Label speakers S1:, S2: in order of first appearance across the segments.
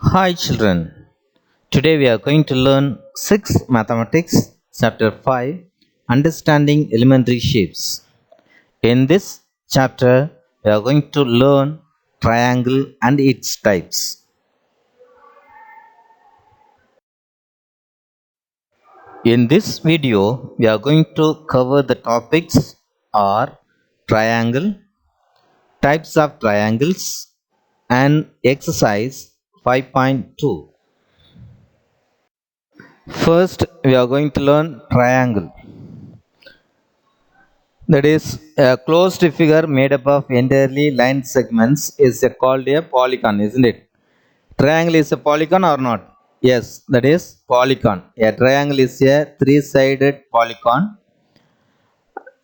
S1: Hi children, today we are going to learn 6 Mathematics chapter 5 Understanding Elementary Shapes. In this chapter we are going to learn triangle and its types. In this video we are going to cover the topics are triangle, types of triangles and exercise 5.2. First we are going to learn triangle. That is, a closed figure made up of entirely line segments is called a polygon, isn't it? Triangle is a polygon or not? Yes, that is polygon. A triangle is a three-sided polygon.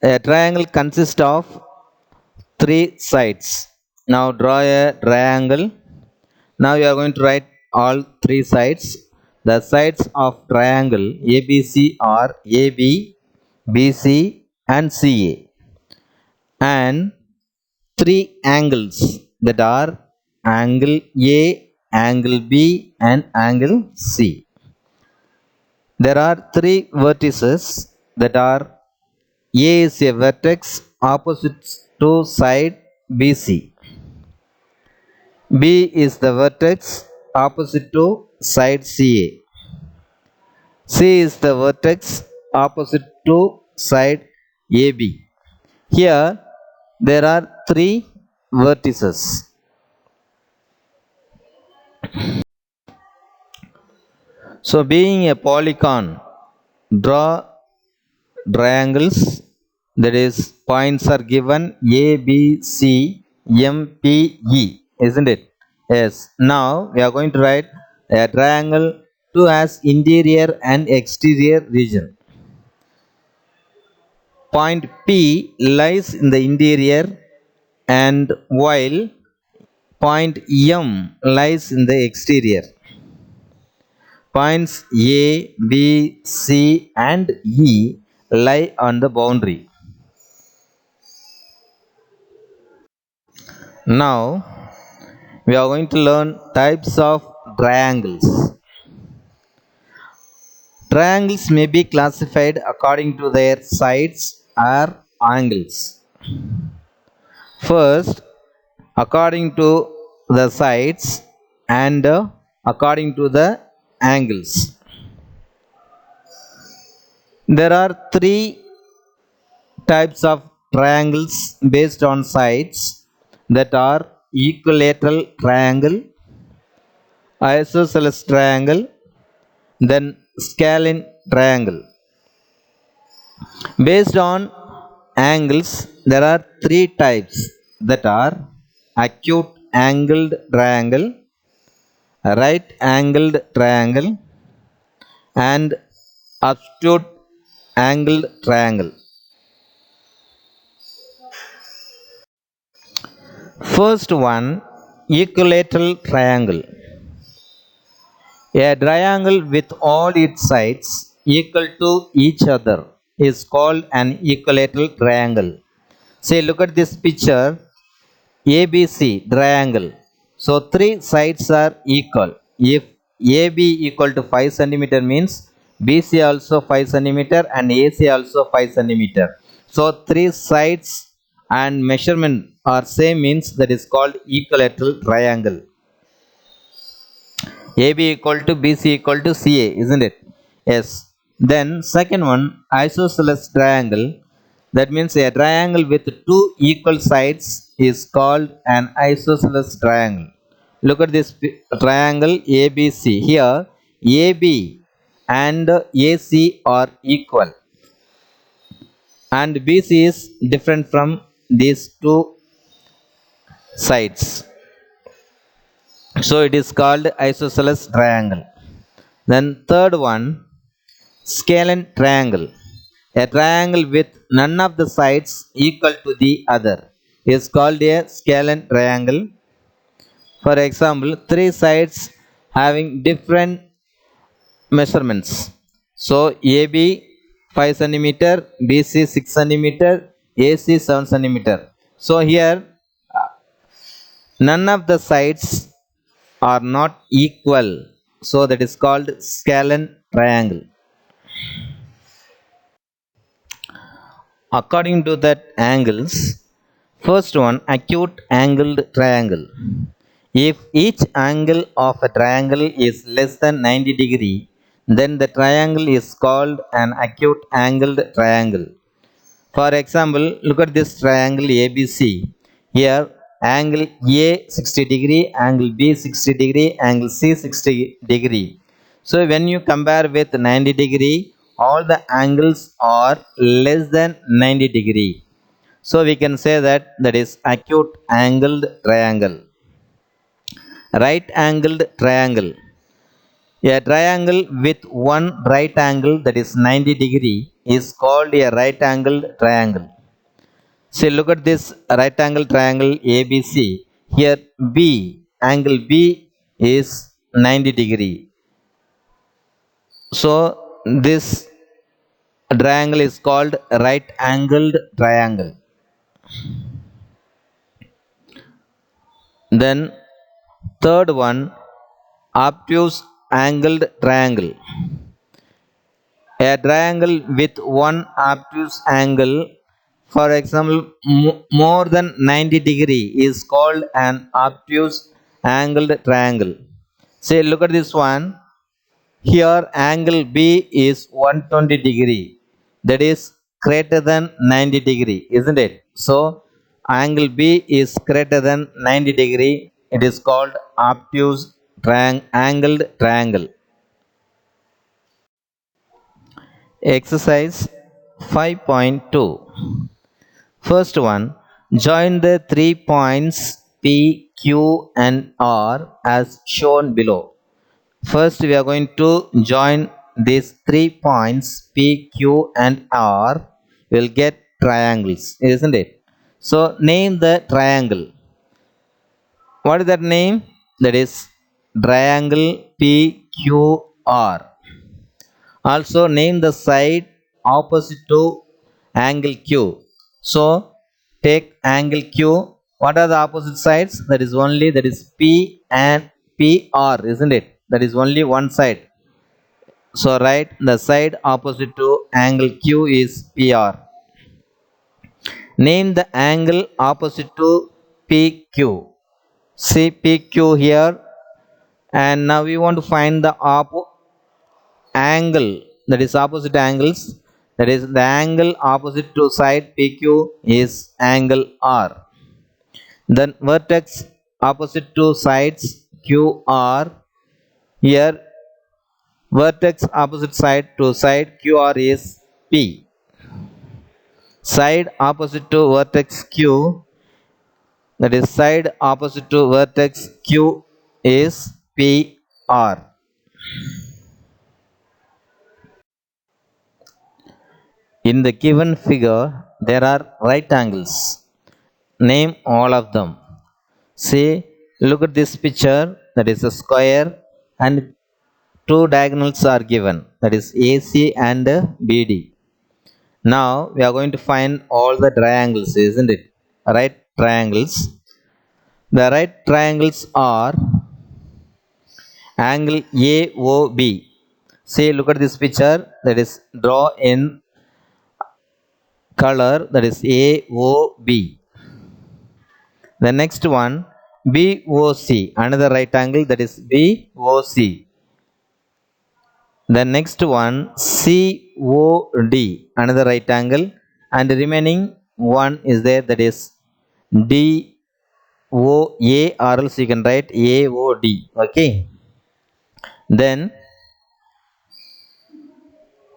S1: A triangle consists of three sides. Now draw a triangle. Now you are going to write all three sides. The sides of triangle ABC are AB, BC and CA, and three angles that are angle A, angle B, and angle C. There are three vertices that are A is a vertex opposite to side BC. B is the vertex opposite to side CA. C is the vertex opposite to side AB. Here there are three vertices. So, being a polygon, draw triangles, that is, points are given A, B, C, M, P, E, isn't it? Yes. Now we are going to write a triangle 2 has interior and exterior region. Point P lies in the interior, and while point M lies in the exterior. Points A, B, C, and E lie on the boundary. Now we are going to learn types of triangles. Triangles may be classified according to their sides or angles. First, according to the sides and according to the angles. There are three types of triangles based on sides, that are equilateral triangle, isosceles triangle, then scalene triangle. Based on angles, there are three types, that are acute angled triangle, right angled triangle, and obtuse angled triangle. First one, equilateral triangle. A triangle with all its sides equal to each other is called an equilateral triangle. Say, look at this picture, ABC triangle. So three sides are equal. If AB equal to 5 centimeter means BC also 5 centimeter and AC also 5 centimeter. So three sides and measurement are same means that is called equilateral triangle. AB equal to BC equal to CA, isn't it? Yes. Then second one, isosceles triangle. That means a triangle with two equal sides is called an isosceles triangle. Look at this triangle ABC. Here AB and AC are equal, and BC is different from these two sides. So it is called isosceles triangle. Then third one, scalene triangle. A triangle with none of the sides equal to the other is called a scalene triangle. For example, three sides having different measurements. So AB 5 centimeter, BC 6 centimeter, AC 7 centimeter. So here none of the sides are not equal. So that is called scalene triangle. According to that angles, first one, acute angled triangle. If each angle of a triangle is less than 90 degree, then the triangle is called an acute angled triangle. For example, look at this triangle ABC. Here, angle A 60 degree, angle B 60 degree, angle C 60 degree. So when you compare with 90 degree, all the angles are less than 90 degree. So we can say that is acute angled triangle. Right angled triangle. A triangle with one right angle that is 90 degree is called a right angled triangle. See, look at this right angle triangle ABC. Here angle B is 90 degree. So this triangle is called right angled triangle. Then third one, obtuse angled triangle. A triangle with one obtuse angle, for example, more than 90 degree is called an obtuse angled triangle. Say, look at this one. Here, angle B is 120 degree. That is greater than 90 degree, isn't it? So, angle B is greater than 90 degree. It is called obtuse angled triangle. Exercise 5.2. First one, join the 3 points P, Q and R as shown below. First we are going to join these 3 points P, Q and R. We'll get triangles, isn't it? So name the triangle. What is that name? That is triangle PQR. Also name the side opposite to angle Q. So take angle Q. What are the opposite sides? That is P and PR, isn't it? That is only one side. So write the side opposite to angle Q is PR. Name the angle opposite to PQ. See PQ here, and now we want to find the angle, that is opposite angles, that is the angle opposite to side PQ is angle R. Then vertex opposite to sides QR. Here vertex opposite side to side QR is P. Side opposite to vertex Q, that is side opposite to vertex Q is PR. In the given figure, there are right angles. Name all of them. See, look at this picture. That is a square, and two diagonals are given. That is AC and BD. Now we are going to find all the triangles, isn't it? Right triangles. The right triangles are angle AOB. See, look at this picture. That is draw in color, that is AOB. The next one, BOC, another right angle, that is BOC. The next one, COD, another right angle, and the remaining one is there, that is DOA, or else you can write AOD. Okay. Then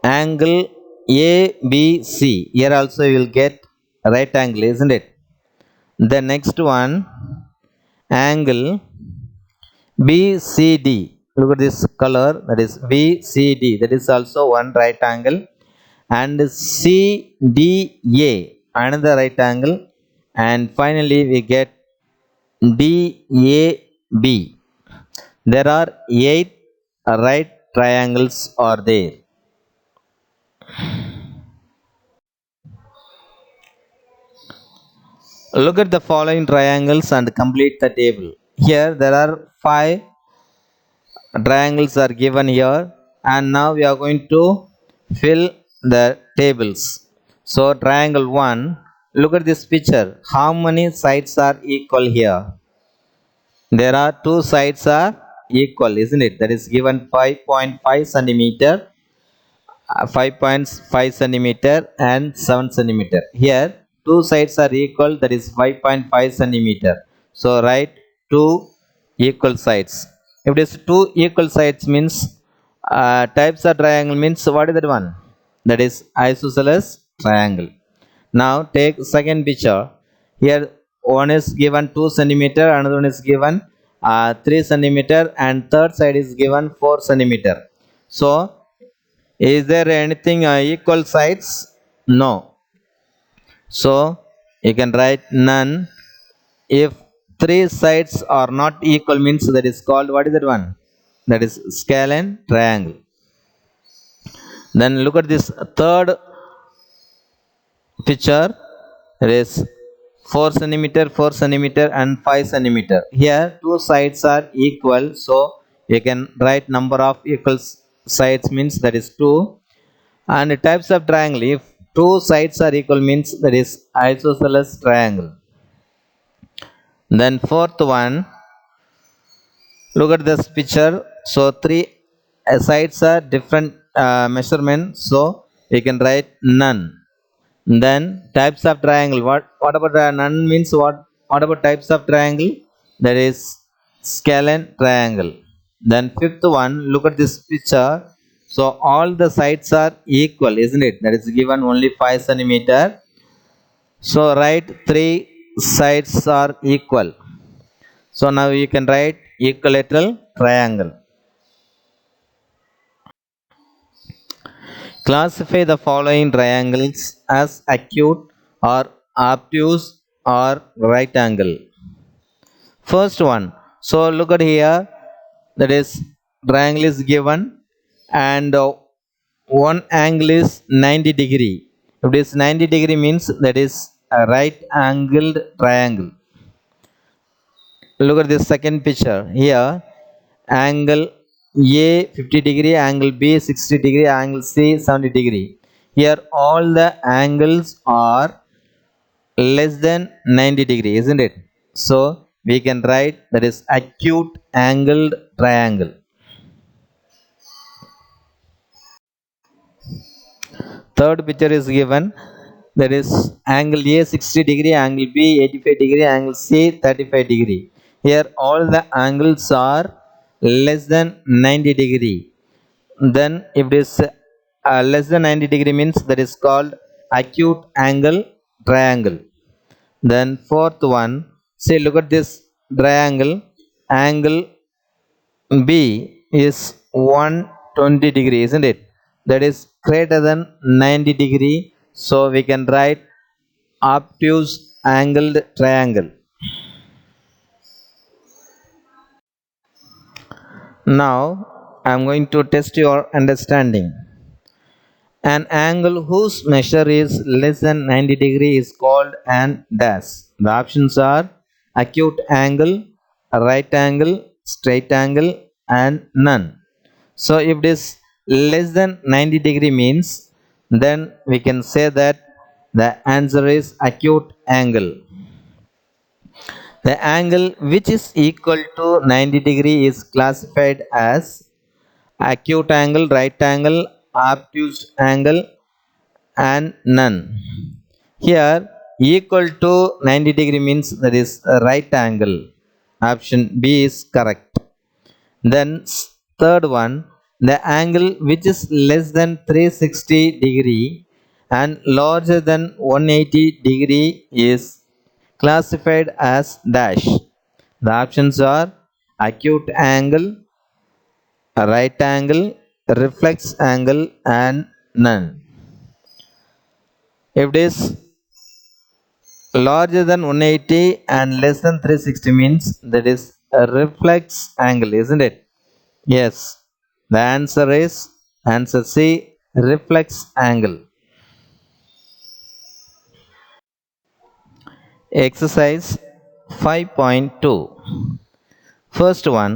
S1: angle ABC, here also you will get right angle, isn't it? The next one, angle BCD. Look at this color, that is BCD. That is also one right angle. And CDA, another right angle. And finally, we get DAB. There are 8 right triangles are there. Look at the following triangles and complete the table. Here there are 5 triangles are given here, and now we are going to fill the tables. So triangle 1, look at this picture. How many sides are equal here? There are two sides are equal, isn't it? That is given 5.5 centimeter, 5.5 centimeter and 7 centimeter. Here two sides are equal, that is 5.5 centimeter. So write two equal sides. If it is two equal sides means types of triangle means what is that one? That is isosceles triangle. Now take second picture. Here one is given 2 centimeter, another one is given 3 centimeter, and third side is given 4 centimeter. So is there anything equal sides? No. So you can write none. If three sides are not equal means that is called what is that one? That is scalene triangle. Then look at this third picture. There is 4 centimeter, 4 centimeter and 5 centimeter. Here two sides are equal, so you can write number of equal sides means that is 2. And types of triangle, if two sides are equal means that is isosceles triangle. Then fourth one, look at this picture. So three sides are different measurement, so you can write none. Then types of triangle, what about none means what about types of triangle? That is scalene triangle. Then fifth one, look at this picture. So all the sides are equal, isn't it? That is given only 5 centimeter. So write three sides are equal. So now you can write equilateral triangle. Classify the following triangles as acute or obtuse or right angle. First one. So look at here. That is triangle is given, and one angle is 90 degree. If it is 90 degree means that is a right angled triangle. Look at this second picture. Here angle A 50 degree, angle B 60 degree, angle C 70 degree. Here all the angles are less than 90 degree, isn't it? So we can write that is acute angled triangle. Third picture is given, that is angle A 60 degree, angle B 85 degree, angle C 35 degree. Here all the angles are less than 90 degree. Then if it is less than 90 degree means that is called acute angle triangle. Then fourth one, say look at this triangle. Angle B is 120 degree, isn't it? That is greater than 90 degree. So we can write obtuse angled triangle. Now I am going to test your understanding. An angle whose measure is less than 90 degree is called an dash. The options are acute angle, right angle, straight angle and none. So if it is less than 90 degree means then we can say that the answer is acute angle. The angle which is equal to 90 degree is classified as acute angle, right angle, obtuse angle and none. Here equal to 90 degree means that is a right angle. Option B is correct. Then third one, the angle which is less than 360 degree and larger than 180 degree is classified as dash. The options are acute angle, right angle, reflex angle and none. If it is larger than 180 and less than 360 means that is a reflex angle, isn't it? Yes. The answer is answer C, reflex angle. Exercise 5.2. First one.